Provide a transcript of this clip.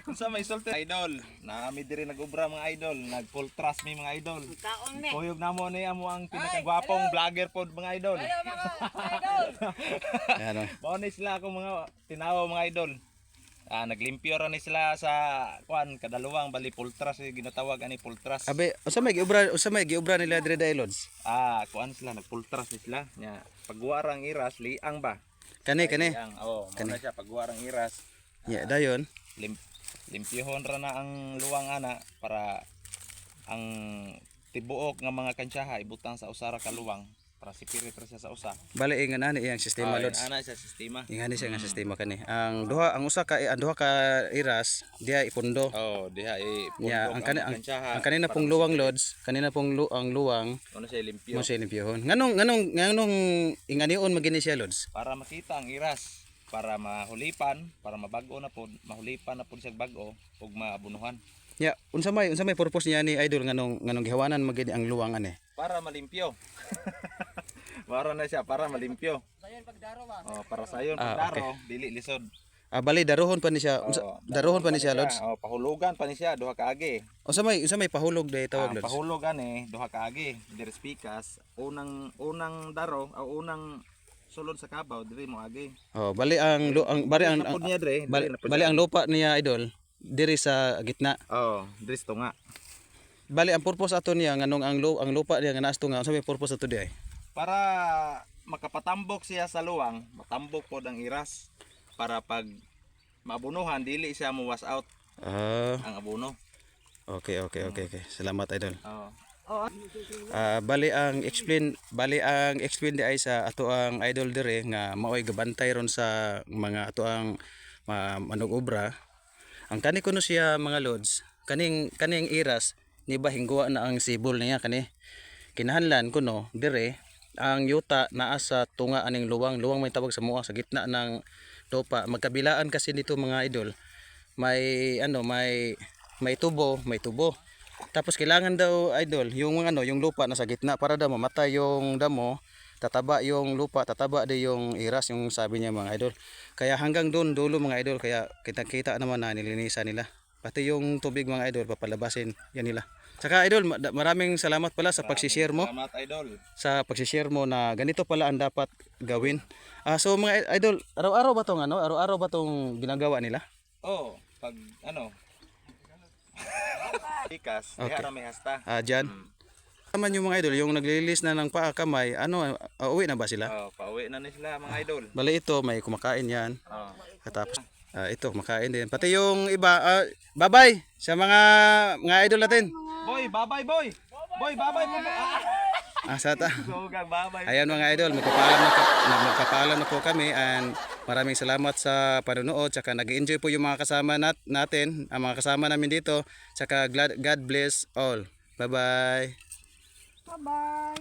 Kung sa may sulti idol, nami diri nag-ubra mga idol, nag-full trust mi mga idol. Kuyog na mo ni amo ang pinakagwapong vlogger pod mga idol. Hello mga idol. Ano? Mao ni sila akong mga tinawa mga idol. Naglimpyo ra ni sila sa kuan kadalawang bali full trust ginatawag ani full trust. Abe, unsa may giubra nila dire Dailods? Kuan sila nag full trust ni sila nya pagwarang iras liang ba. Kani. Liang, mao na siya pagwarang iras. Ya, dayon. Limpyuhon ra na ang luwang ana para ang tibuok nga mga kansyaha ibutang sa usara ka luwang para sipirit ra siya sa usa. Bali ingan ani iyang sistema Lods. Ana siya sistema. Ingani siya nga sistema kani. Ang usa ka iras diha ipundo. Diha Ya, ang kansyaha. kanina pong luwang Lods, kanina pong ang luwang Ano siya limpyo. mo siya limpyuhon. Nganong inganion magini siya Lods? Para makita ang iras, para mahulipan, para mabago na pod, mahulipan na pod siya bago ug maabunuhan. Ya, unsa may purpose niya ni idol nganong gihawanan magini ang luwang ani? Para malimpyo. Para na siya para malimpyo. Sayon pagdaro ba? Para sayon pagdaro, dili lisod. Bali daruhon pa ni siya. Daruhon pa ni siya Lods. Pahulugan pa ni siya duha ka agi. Unsa may pahulog day tawag Lods? Pahulog ani duha ka agi. Diri spikas, unang daro o unang sulod sa kabaw diri mo agi. Bali ang Napod niya diri. bali ang lupa niya idol diri sa gitna. Diri sa tunga. Bali ang purpose ato niya nganong ang lupa niya nga naas tunga unsa may purpose ato di ay? Para makapatambok siya sa luwang, matambok pod ang iras para pag maabunuhan dili siya mo wash out ang abono. Okay. Salamat idol. Oo. Bali ang explain di ay sa ato ang idol dire nga maoy gabantay ron sa mga ato ang manug-obra. Ang kani kuno siya mga Lods, kaning iras ni ba hingguwa na ang sibol niya kani. Kinahanglan kuno dire ang yuta naa sa tunga aning luwang may tawag sa muwa sa gitna ng lupa. Magkabilaan kasi nito mga idol. May tubo. Tapos kailangan daw idol yung yung lupa nasa gitna para daw mamatay yung damo, tataba yung lupa, tataba din yung iras yung sabi niya mga idol. Kaya hanggang doon dulo mga idol, kaya kita naman na nilinisan nila. Pati yung tubig mga idol papalabasin yan nila. Saka idol, maraming salamat pala sa pag-share mo. Salamat idol. Sa pag-share mo na ganito pala ang dapat gawin. So mga idol, araw-araw ba tong ginagawa nila? Pag Pikas, Okay. diha may hasta. Diyan. Naman yung mga idol, yung naglililis na ng paa kamay, uwi na ba sila? Pauwi na ni sila mga idol. Bali ito, may kumakain yan. Oh. Katapos, ito, kumakain din. Pati yung iba, babay sa mga idol natin. Boy, babay boy. Boy, babay po. Sata. Sugang babay. Ayan mga idol, magpapaalam na po kami and maraming salamat sa panonood. Tsaka nag-enjoy po yung mga kasama natin, ang mga kasama namin dito. Tsaka God bless all. Bye-bye. Bye-bye.